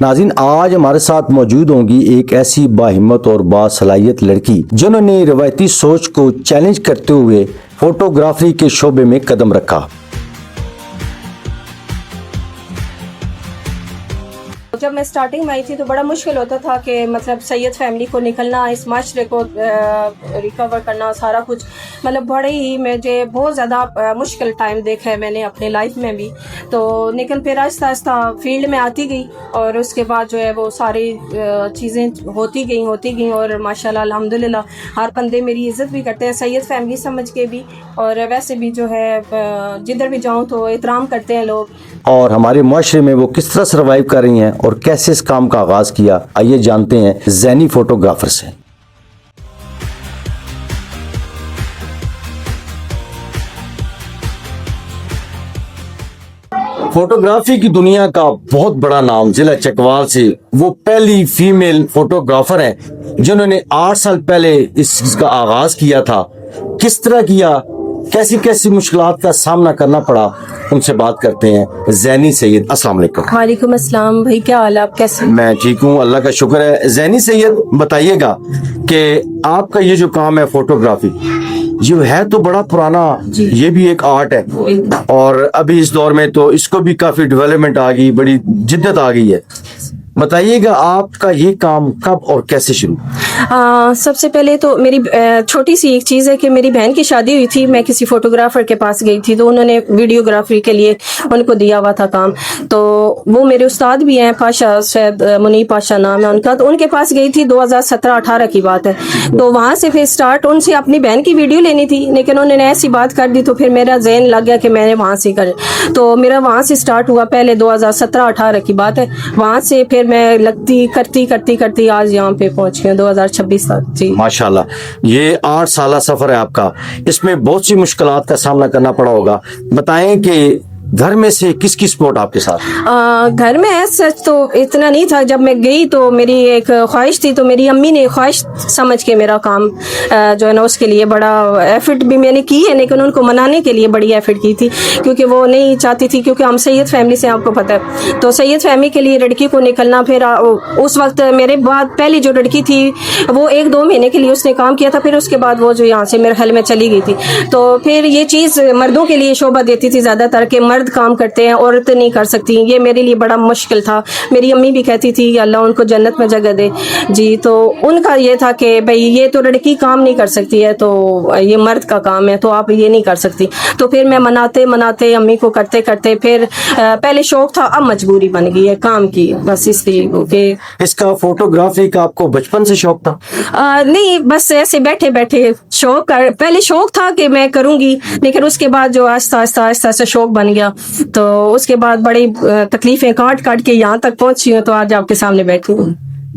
नाज़रीन, आज हमारे साथ मौजूद होंगी एक ऐसी बाहिम्मत और बासलाहियत लड़की जिन्होंने रवायती सोच को चैलेंज करते हुए फोटोग्राफी के शोबे में कदम रखा। जब मैं स्टार्टिंग में आई थी तो बड़ा मुश्किल होता था कि मतलब सैयद फैमिली को निकलना, इस माशरे को रिकवर करना, सारा कुछ मतलब बड़े ही मुझे बहुत ज़्यादा मुश्किल टाइम देखा है मैंने अपनी लाइफ में भी। तो लेकिन फिर आहिस्ता आहिस्ता फील्ड में आती गई और उसके बाद जो है वो सारी चीज़ें होती गई और माशाल्लाह अल्हम्दुलिल्लाह हर बंदे मेरी इज़्ज़त भी करते हैं, सैयद फैमिली समझ के भी, और वैसे भी जो है जिधर भी जाऊँ तो एहतराम करते हैं लोग। और हमारे मुआशरे में वो किस तरह सर्वाइव कर रही हैं और कैसे इस काम का आगाज किया, आइए जानते हैं ज़ैनी फोटोग्राफर से। फोटोग्राफी की दुनिया का बहुत बड़ा नाम जिला चकवाल से वो पहली फीमेल फोटोग्राफर हैं जिन्होंने 8 साल पहले इसका आगाज किया था। किस तरह किया, कैसी कैसी मुश्किलात का सामना करना पड़ा, उनसे बात करते हैं। ज़ैनी सैयद, अस्सलाम वालेकुम। वालेकुम अस्सलाम भाई, क्या हाल है, आप कैसे? मैं ठीक हूँ, अल्लाह का शुक्र है। ज़ैनी सैयद, बताइएगा कि आपका ये जो काम है फोटोग्राफी, ये है तो बड़ा पुराना, ये भी एक आर्ट है और अभी इस दौर में तो इसको भी काफी डेवलपमेंट आ गई, बड़ी जिद्दत आ गई है। बताइएगा आपका ये काम कब और कैसे शुरू? सबसे पहले तो मेरी छोटी सी एक चीज़ है कि मेरी बहन की शादी हुई थी, मैं किसी फोटोग्राफर के पास गई थी तो उन्होंने वीडियोग्राफी के लिए उनको दिया हुआ था काम। तो वो मेरे उस्ताद भी हैं, पाशा सैयद मुनीब पाशा नाम है उनका, तो उनके पास गई थी, 2017-18 की बात है। तो वहाँ से फिर स्टार्ट, उनसे अपनी बहन की वीडियो लेनी थी लेकिन उन्होंने ऐसी बात कर दी तो फिर मेरा ज़हन लग गया कि मैंने वहाँ से कर, तो मेरा वहाँ से स्टार्ट हुआ। पहले 2017-18 की बात है, वहाँ से फिर मैं लगती करती आज यहाँ पे पहुँच गई 2026 तक। जी माशाल्लाह, ये 8 साल सफर है आपका, इसमें बहुत सी मुश्किलात का सामना करना पड़ा होगा। बताएं कि घर में से किसकी सपोर्ट आपके साथ? घर में सच तो इतना नहीं था। जब मैं गई तो मेरी एक ख्वाहिश थी, तो मेरी अम्मी ने ख्वाहिश समझ के मेरा काम जो है ना उसके लिए बड़ा एफर्ट भी मैंने की है, लेकिन उनको मनाने के लिए बड़ी एफर्ट की थी क्योंकि वो नहीं चाहती थी, क्योंकि हम सैयद फैमिली से, आपको पता है, तो सैयद फैमिली के लिए लड़की को निकलना। फिर उस वक्त मेरे बाद पहली जो लड़की थी वो 1-2 महीने के लिए उसने काम किया था, फिर उसके बाद वो जो यहाँ से मेरे ख्याल में चली गई थी। तो फिर ये चीज़ मर्दों के लिए शोभा देती थी ज़्यादातर कि मर्द काम करते हैं, औरतें नहीं कर सकती। ये मेरे लिए बड़ा मुश्किल था। मेरी अम्मी भी कहती थी कि अल्लाह उनको जन्नत में जगह दे। जी, तो उनका ये था कि भाई ये तो लड़की काम नहीं कर सकती है, तो ये मर्द का काम है, तो आप ये नहीं कर सकती। तो फिर मैं मनाते अम्मी को करते फिर पहले शौक था, अब मजबूरी बन गई है काम की, बस इसलिए। इसका फोटोग्राफी का आपको बचपन से शौक था? नहीं, बस ऐसे बैठे शौक, पहले शौक था कि मैं करूंगी, लेकिन उसके बाद जो आहिस्ता शौक बन गया, तो उसके बाद बड़ी तकलीफें काट के यहाँ तक पहुंची हूँ, तो आज आपके सामने बैठी हूँ।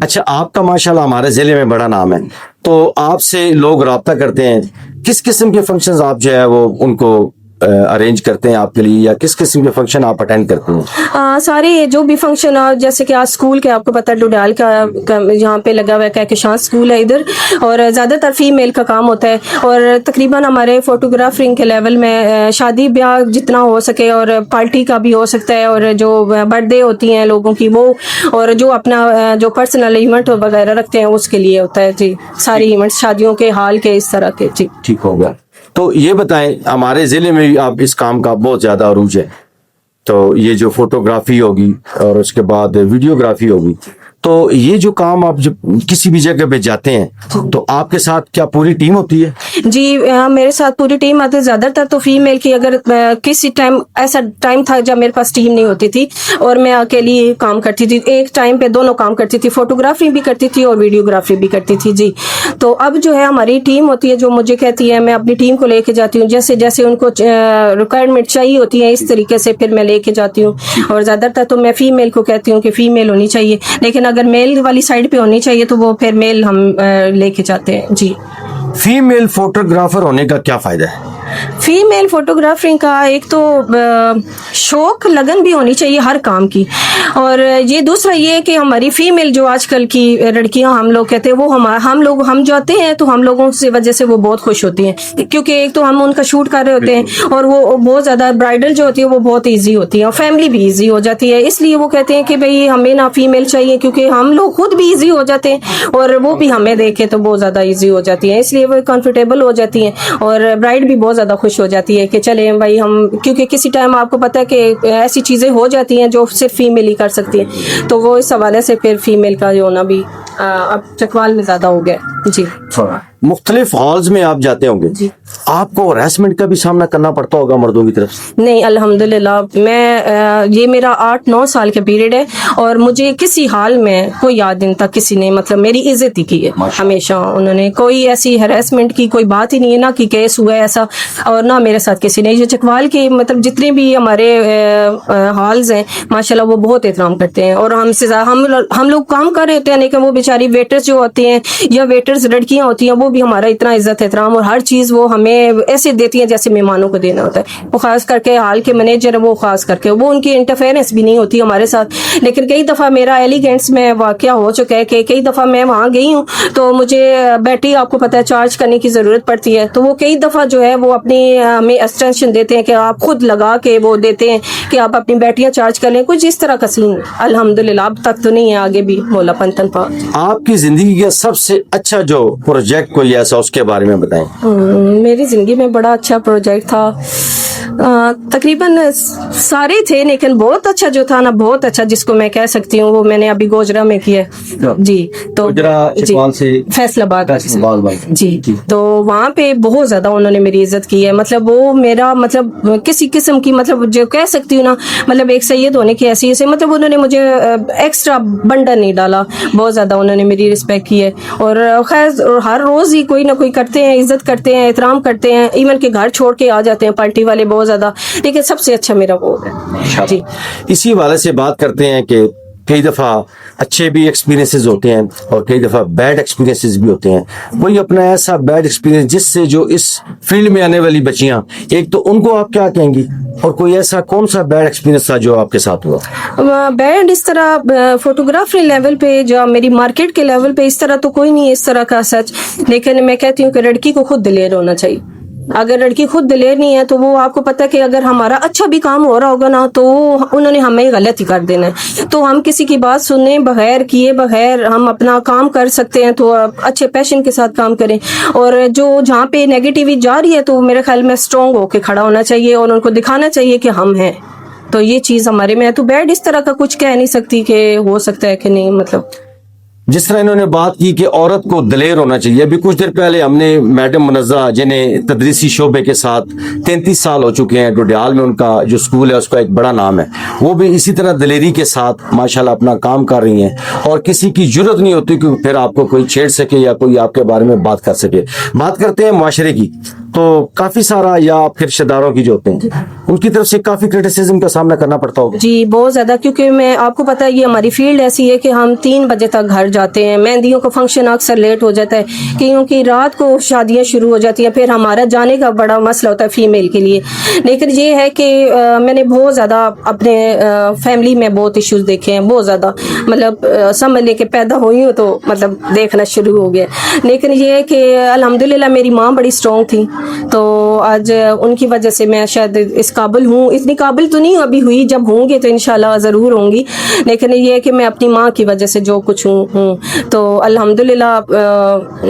अच्छा, आपका माशाल्लाह हमारे जिले में बड़ा नाम है, तो आपसे लोग राब्ता करते हैं, किस किस्म के फंक्शंस आप जो है वो उनको अरेंज करते हैं आपके लिए, या किस किस्म के फंक्शन आप अटेंड करते हैं? सारे जो भी फंक्शन, जैसे कि आज स्कूल के, आपको पता है डुडाल का यहाँ पे लगा हुआ है कहकशान स्कूल है इधर, और ज़्यादातर फीमेल का काम होता है, और तकरीबन हमारे फोटोग्राफिंग के लेवल में शादी ब्याह जितना हो सके, और पार्टी का भी हो सकता है, और जो बर्थडे होती हैं लोगों की वो, और जो अपना जो पर्सनल इवेंट वगैरह रखते हैं उसके लिए होता है। जी, सारी इवेंट शादियों के हाल के इस तरह के। जी, ठीक हो गया। तो ये बताएं, हमारे जिले में भी आप इस काम का बहुत ज्यादा अरूज है, तो ये जो फोटोग्राफी होगी और उसके बाद वीडियोग्राफी होगी, तो ये जो काम आप जब किसी भी जगह पे जाते हैं तो आपके साथ क्या पूरी टीम होती है? जी, मेरे साथ पूरी टीम आती है, ज्यादातर तो फीमेल की। अगर किसी टाइम ऐसा टाइम था जब मेरे पास टीम नहीं होती थी और मैं अकेली काम करती थी, एक टाइम पे दोनों काम करती थी, फोटोग्राफी भी करती थी और वीडियोग्राफी भी करती थी। जी, तो अब जो है हमारी टीम होती है जो मुझे कहती है, मैं अपनी टीम को लेके जाती हूँ, जैसे जैसे उनको रिक्वायरमेंट चाहिए होती है इस तरीके से फिर मैं लेके जाती हूँ। और ज्यादातर तो मैं फीमेल को कहती हूँ कि फीमेल होनी चाहिए, लेकिन अगर मेल वाली साइड पे होनी चाहिए तो वो फिर मेल हम लेके जाते हैं। जी, फीमेल फोटोग्राफर होने का क्या फायदा है? फीमेल फोटोग्राफी का एक तो शौक लगन भी होनी चाहिए हर काम की, और ये दूसरा ये है कि हमारी फीमेल जो आजकल की लड़कियां हम लोग कहते हैं वो हम जाते हैं तो हम लोगों की वजह से वो बहुत खुश होती हैं, क्योंकि एक तो हम उनका शूट कर रहे होते हैं और वो बहुत ज़्यादा ब्राइडल जो होती है वो बहुत ईजी होती है और फैमिली भी ईजी हो जाती है, इसलिए वो कहते हैं कि भाई हमें ना फीमेल चाहिए, क्योंकि हम लोग खुद भी ईजी हो जाते हैं और वो भी हमें देखे तो बहुत ज़्यादा ईजी हो जाती है, इसलिए वो कंफर्टेबल हो जाती हैं और ब्राइड भी बहुत ज़्यादा खुश हो जाती है कि चले भाई हम, क्योंकि किसी टाइम आपको पता है कि ऐसी चीज़ें हो जाती हैं जो सिर्फ फीमेल ही कर सकती हैं, तो वो इस हवाले से फिर फीमेल का जो होना भी अब चकवाल में ज़्यादा हो गया जी। मुख्तलिफ हॉल्स में आप जाते होंगे जी। आपको हरासमेंट का भी सामना करना पड़ता होगा मर्दों की तरफ से? नहीं, अल्हम्दुलिल्लाह मैं ये मेरा 8-9 साल का पीरियड है और मुझे किसी हाल में कोई आज दिन तक किसी ने मतलब मेरी इज्जत ही की है, हमेशा उन्होंने कोई ऐसी हरासमेंट की कोई बात ही नहीं है, ना कि केस हुआ है ऐसा, और ना मेरे साथ किसी ने। ये चकवाल के मतलब जितने भी हमारे हॉल्स हैं माशाल्लाह वो बहुत एहतराम करते हैं और हमसे हम लोग काम कर रहे होते हैं, लेकिन वो बेचारी वेटर्स जो होती हैं या वेटर्स लड़कियां होती हैं वो भी हमारा इतना इज्जत एहतराम और हर चीज़ वो हमें ऐसे देती हैं जैसे मेहमानों को देना होता है। वो खास करके हाल के मैनेजर है वो खास करके वो उनकी इंटरफेरेंस भी नहीं होती हमारे साथ, लेकिन कई दफ़ा मेरा एलिगेंट्स में वाक़या हो चुका है कि कई दफ़ा मैं वहाँ गई हूँ तो मुझे बैटरी आपको पता है चार्ज करने की ज़रूरत पड़ती है, तो वो कई दफ़ा जो है वो अपनी हमें एक्सटेंशन देते हैं कि आप खुद लगा के वो देते हैं कि आप अपनी बैटरियाँ चार्ज कर लें, कुछ इस तरह का सीन अल्हम्दुलिल्लाह अब तक तो नहीं है, आगे भी मौला पंतन पा। आपकी जिंदगी का सबसे अच्छा जो प्रोजेक्ट कोई ऐसा उसके बारे में बताएं। मेरी ज़िंदगी में बड़ा अच्छा प्रोजेक्ट था, तकरीबन सारे थे लेकिन बहुत अच्छा जो था ना, बहुत अच्छा जिसको मैं कह सकती हूँ वो मैंने अभी गोजरा में किया जी। तो चकवाल से फैसलाबाद जी, तो वहाँ पे बहुत ज्यादा उन्होंने मेरी इज्जत की है, मतलब वो मेरा मतलब किसी किस्म की मतलब जो कह सकती हूँ ना, मतलब एक सैयद होने की ऐसी ऐसे मतलब उन्होंने मुझे एक्स्ट्रा बंडल नहीं डाला, बहुत ज्यादा उन्होंने मेरी रिस्पेक्ट की है और खैर हर रोज ही कोई ना कोई करते हैं, इज्जत करते हैं, एहतराम करते हैं, इवन के घर छोड़ के आ जाते हैं पार्टी वाले बहुत ज्यादा, लेकिन सबसे अच्छा मेरा वो है जी। इसी वाले से बात करते हैं कि कई दफ़ा अच्छे भी एक्सपीरियंसेस होते हैं और कई दफ़ा बैड एक्सपीरियंसेस भी होते हैं, कोई अपना ऐसा बैड एक्सपीरियंस जिससे जो इस फील्ड में आने वाली बच्चियां, एक तो उनको आप क्या कहेंगी और कोई ऐसा कौन सा बैड एक्सपीरियंस था जो आपके साथ हुआ? बैड इस तरह फोटोग्राफी लेवल पे जो मेरी मार्केट के लेवल पे इस तरह तो कोई नहीं है इस तरह का सच, लेकिन मैं कहती हूँ कि लड़की को खुद दिलेर होना चाहिए। अगर लड़की खुद दिलेर नहीं है तो वो आपको पता है कि अगर हमारा अच्छा भी काम हो रहा होगा ना तो उन्होंने हमें गलत ही कर देना है, तो हम किसी की बात सुनने बगैर किए बगैर हम अपना काम कर सकते हैं, तो अच्छे पैशन के साथ काम करें और जो जहाँ पे नेगेटिविटी जा रही है तो मेरे ख्याल में स्ट्रॉन्ग होके खड़ा होना चाहिए और उनको दिखाना चाहिए कि हम हैं, तो ये चीज़ हमारे में है। तो बैड इस तरह का कुछ कह नहीं सकती कि हो सकता है कि नहीं, मतलब जिस तरह इन्होंने बात की कि औरत को दिलेर होना चाहिए, अभी कुछ देर पहले हमने मैडम मुनज़्ज़ा जिन्हें तदरीसी शोबे के साथ 33 साल हो चुके हैं, डोडियाल में उनका जो स्कूल है उसका एक बड़ा नाम है, वो भी इसी तरह दिलेरी के साथ माशाल्लाह अपना काम कर रही हैं और किसी की जरूरत नहीं होती कि फिर आपको कोई छेड़ सके या कोई आपके बारे में बात कर सके। बात करते हैं मुआशरे की, तो काफी सारा या फिर रिश्तेदारों की जो होते हैं उनकी तरफ से काफी क्रिटिसिज्म का सामना करना पड़ता होगा जी, बहुत ज्यादा, क्योंकि मैं आपको पता है ये हमारी फील्ड ऐसी है कि हम 3 बजे तक घर जाते हैं, मेहंदियों का फंक्शन अक्सर लेट हो जाता है क्योंकि रात को शादियां शुरू हो जाती हैं, फिर हमारा जाने का बड़ा मसला होता है फीमेल के लिए। लेकिन ये है कि मैंने बहुत ज़्यादा अपने फैमिली में बहुत इश्यूज देखे हैं, बहुत ज़्यादा, मतलब समझ ले के पैदा हुई हूँ तो मतलब देखना शुरू हो गया। लेकिन ये है कि अल्हम्दुलिल्लाह मेरी माँ बड़ी स्ट्रॉन्ग थी, तो आज उनकी वजह से मैं शायद इस काबिल हूँ, इतनी काबिल तो नहीं अभी हुई, जब होंगे तो इंशाल्लाह ज़रूर होंगी, लेकिन ये है कि मैं अपनी माँ की वजह से जो कुछ हूँ तो अल्हम्दुलिल्लाह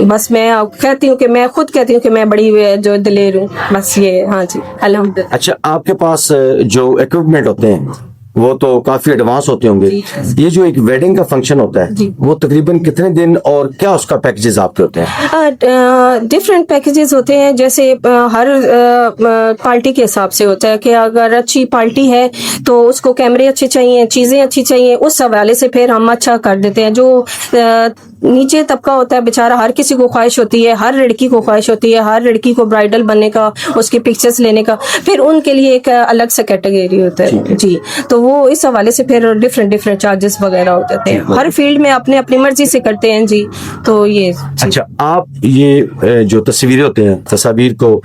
बस मैं कहती हूँ कि मैं खुद कहती हूँ कि मैं बड़ी जो दिलेर हूँ, बस ये। हाँ जी, अल्हम्दुलिल्लाह। अच्छा, आपके पास जो इक्विपमेंट होते हैं वो तो काफी एडवांस होते होंगे, ये जो एक वेडिंग का फंक्शन होता है वो तकरीबन कितने दिन और क्या उसका पैकेजेस आपके होते हैं? डिफरेंट पैकेजेस होते हैं, जैसे हर पार्टी के हिसाब से होता है कि अगर अच्छी पार्टी है तो उसको कैमरे अच्छे चाहिए, चीज़ें अच्छी चाहिए, उस हवाले से फिर हम अच्छा कर देते हैं। जो नीचे तबका होता है बेचारा, हर किसी को ख्वाहिश होती है, हर लड़की को ख्वाहिश होती है, हर लड़की को ब्राइडल बनने का, उसकी पिक्चर्स लेने का, फिर उनके लिए एक अलग सा कैटेगरी होता है जी, तो वो इस हवाले से फिर डिफरेंट चार्जेस वगैरह हो जाते हैं। हर फील्ड में अपने अपनी मर्जी से करते हैं जी, तो ये। अच्छा, आप ये जो तस्वीरें होते हैं, तस्वीर को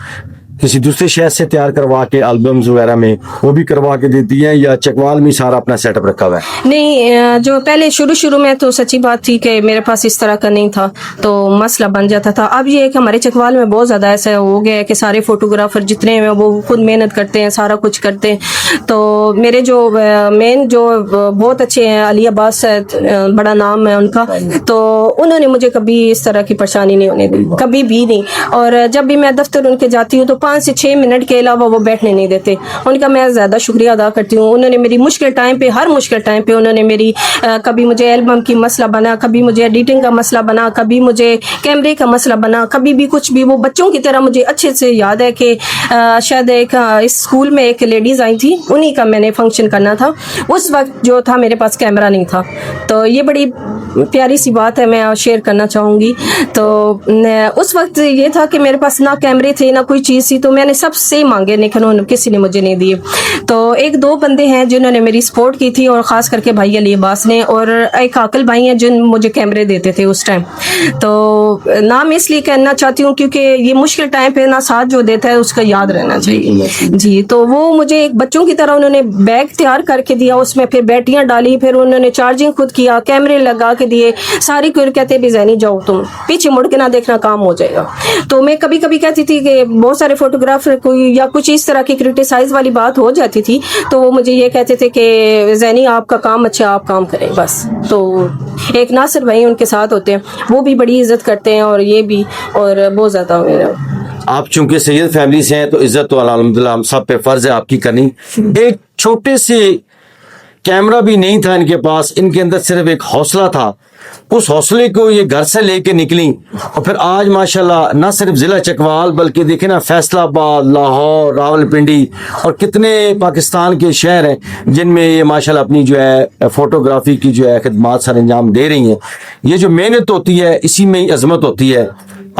किसी दूसरे शहर से तैयार करवा के एल्बम्स वगैरह में वो भी करवा के देती हैं, या चकवाल में सारा अपना सेटअप रखा हुआ है? नहीं, जो पहले शुरू में तो सच्ची बात थी कि मेरे पास इस तरह का नहीं था, तो मसला बन जाता था। अब ये है कि हमारे चकवाल में बहुत ज़्यादा ऐसा हो गया है कि सारे फोटोग्राफर जितने हैं वो खुद मेहनत करते हैं, सारा कुछ करते हैं। तो मेरे जो मेन जो बहुत अच्छे हैं, अली अब्बास बड़ा नाम है उनका, तो उन्होंने मुझे कभी इस तरह की परेशानी नहीं होने दी, कभी भी नहीं। और जब भी मैं दफ्तर उनके जाती हूँ तो 5 से 6 मिनट के अलावा वो बैठने नहीं देते। उनका मैं ज़्यादा शुक्रिया अदा करती हूँ। उन्होंने मेरी मुश्किल टाइम पे, हर मुश्किल टाइम पे उन्होंने मेरी कभी मुझे एल्बम की मसला बना, कभी मुझे एडिटिंग का मसला बना, कभी मुझे कैमरे का मसला बना, कभी भी कुछ भी। वो बच्चों की तरह, मुझे अच्छे से याद है कि शायद एक इस स्कूल में एक लेडीज़ आई थी, उन्हीं का मैंने फंक्शन करना था। उस वक्त जो था मेरे पास कैमरा नहीं था, तो ये बड़ी प्यारी सी बात है, मैं शेयर करना चाहूँगी। तो उस वक्त ये था कि मेरे पास ना कैमरे थे ना कोई चीज़ थी, तो मैंने सबसे मांगे लेकिन किसी ने मुझे नहीं दिए। तो 1-2 बंदे हैं जिन्होंने मेरी सपोर्ट की थी, और ख़ास करके भाई अली अब्बास ने, और एक आकल भाई हैं जिन मुझे कैमरे देते थे उस टाइम। तो नाम इसलिए कहना चाहती हूँ क्योंकि ये मुश्किल टाइम पे ना साथ जो देता है उसका याद रहना चाहिए जी। तो वो मुझे एक बच्चों की तरह उन्होंने बैग तैयार करके दिया, उसमें फिर बैटरियाँ डाली, फिर उन्होंने चार्जिंग खुद किया, कैमरे लगा के दिए सारी। फिर कहते भी ज़ैनी जाओ तुम पीछे मुड़ के ना देखना, काम हो जाएगा। तो मैं कभी कभी कहती थी कि बहुत सारे फोटोग्राफर कोई या कुछ इस तरह की क्रिटिसाइज वाली बात हो जाती थी, तो वो मुझे ये कहते थे कि ज़ैनी आपका काम अच्छा, आप काम करें बस। तो एक नासिर भाई उनके साथ होते हैं, वो भी बड़ी इज्जत करते हैं, और ये भी, और बहुत ज़्यादा मेरा। आप चूंकि सैयद फैमिली से हैं तो इज्जत तो अल्हम्दुलिल्लाह हम सब पे फर्ज है आपकी करनी। एक छोटे से कैमरा भी नहीं था इनके पास, इनके अंदर सिर्फ एक हौसला था। उस हौसले को ये घर से लेके निकली, और फिर आज माशाल्लाह ना सिर्फ जिला चकवाल बल्कि देखे ना फैसलाबाद, लाहौर, रावलपिंडी और कितने पाकिस्तान के शहर हैं जिनमें ये माशाल्लाह अपनी जो है फोटोग्राफी की जो है खिदमात सर अंजाम दे रही हैं। ये जो मेहनत होती है इसी में ही अजमत होती है।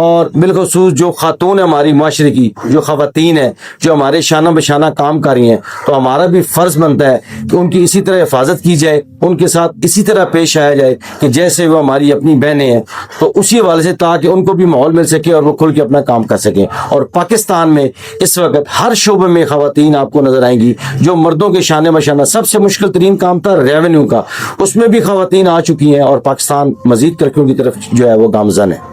और बिलखसूस जो खातून है हमारी माशरे की, जो खवातीन है जो हमारे शाना बशाना काम कर रही हैं, तो हमारा भी फर्ज बनता है कि उनकी इसी तरह हिफाजत की जाए, उनके साथ इसी तरह पेश आया जाए कि जैसे वो हमारी अपनी बहनें हैं। तो उसी हवाले से ताकि उनको भी माहौल मिल सके और वो खुल के अपना काम कर सकें। और पाकिस्तान में इस वक्त हर शोबे में खवातीन आपको नजर आएंगी। जो मर्दों के शाने बशाना सबसे मुश्किल तरीन काम था रेवेन्यू का, उसमें भी खवातीन आ चुकी हैं, और पाकिस्तान मजीद तरक्कियों की तरफ जो है वो गामजन है।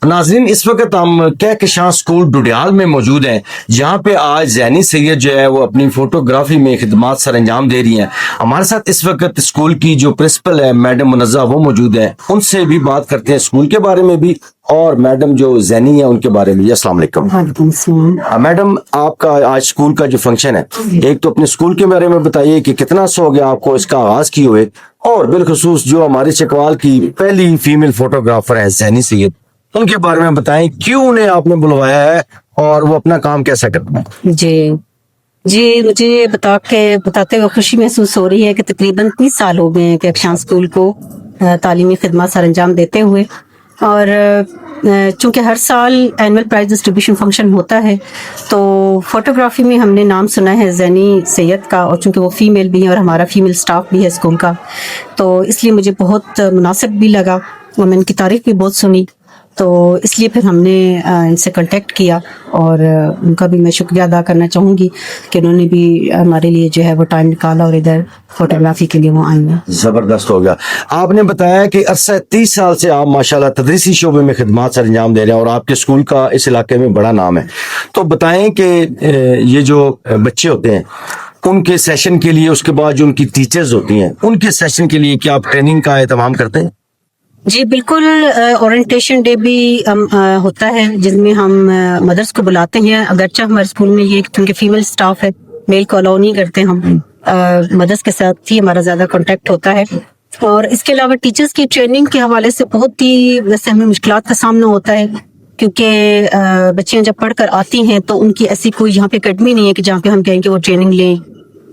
नाज़रीन, इस वक्त हम कहकशां स्कूल डुडियाल में मौजूद हैं, जहाँ पे आज ज़ैनी सैयद जो है वो अपनी फोटोग्राफी में खिदमात सर अंजाम दे रही हैं। हमारे साथ इस वक्त स्कूल की जो प्रिंसिपल है मैडम मुनज़्ज़ा वो मौजूद है, उनसे भी बात करते हैं स्कूल के बारे में भी और मैडम जो ज़ैनी है उनके बारे में। अस्सलाम वालेकुम मैडम, आपका आज स्कूल का जो फंक्शन है, एक तो अपने स्कूल के बारे में बताइए कि कितना सो हो गया आपको इसका आगाज किए हुए, और बिलखसूस जो हमारे चकवाल की पहली फीमेल फोटोग्राफर है ज़ैनी सैयद, उनके बारे में बताएं, क्यों उन्हें आपने बुलवाया है और वो अपना काम कैसा करते हैं? जी मुझे बताते हुए खुशी महसूस हो रही है कि तकरीबन 30 साल हो गए हैं कहकशां स्कूल को तालीमी खिदमत सर अंजाम देते हुए। और चूंकि हर साल एनुअल प्राइज डिस्ट्रीब्यूशन फंक्शन होता है, तो फोटोग्राफी में हमने नाम सुना है ज़ैनी सैयद का, और चूंकि वो फीमेल भी हैं और हमारा फीमेल स्टाफ भी है स्कूल का, तो इसलिए मुझे बहुत मुनासिब भी लगा और मैंने उनकी तारीफ भी बहुत सुनी। तो इसलिए फिर हमने इनसे कांटेक्ट किया, और उनका भी मैं शुक्रिया अदा करना चाहूँगी कि उन्होंने भी हमारे लिए जो है वो टाइम निकाला और इधर फोटोग्राफी के लिए वो आई हैं। जबरदस्त हो गया। आपने बताया कि अरसा 30 साल से आप माशाल्लाह तदरीसी शोबे में खिदमात सर अंजाम दे रहे हैं और आपके स्कूल का इस इलाके में बड़ा नाम है। तो बताएं कि ये जो बच्चे होते हैं उनके सेशन के लिए, उसके बाद जो उनकी टीचर्स होती हैं उनके सेशन के लिए क्या आप ट्रेनिंग का एहतमाम करते हैं? जी बिल्कुल, ओरिएंटेशन डे भी होता है जिसमें हम मदर्स को बुलाते हैं। अगरचे हमारे स्कूल में ये क्योंकि फीमेल स्टाफ है, मेल को अलाउ नहीं करते हम, मदर्स के साथ ही हमारा ज्यादा कांटेक्ट होता है। और इसके अलावा टीचर्स की ट्रेनिंग के हवाले से बहुत ही वैसे हमें मुश्किलात का सामना होता है, क्योंकि बच्चियां जब पढ़कर आती हैं तो उनकी ऐसी कोई यहाँ पे अकेडमी नहीं है कि जहाँ पे हम कहें कि वो ट्रेनिंग लें,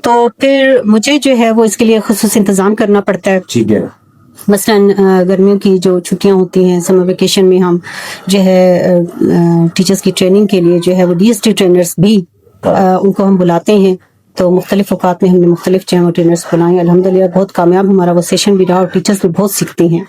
तो फिर मुझे जो है वो इसके लिए खुसूस इंतजाम करना पड़ता है। ठीक है। मसलन गर्मियों की जो छुट्टियां होती हैं, समर वेकेशन में हम जो है टीचर्स की ट्रेनिंग के लिए जो है वो डीएसटी ट्रेनर्स भी उनको हम बुलाते हैं। तो मुख्तलिफ औकात में हमने मुख्तलिफ ट्रेनर्स बनाए, अल्हम्दुलिल्लाह बहुत कामयाब हमारा वो सेशन भी रहा और टीचर्स भी बहुत सीखती हैं।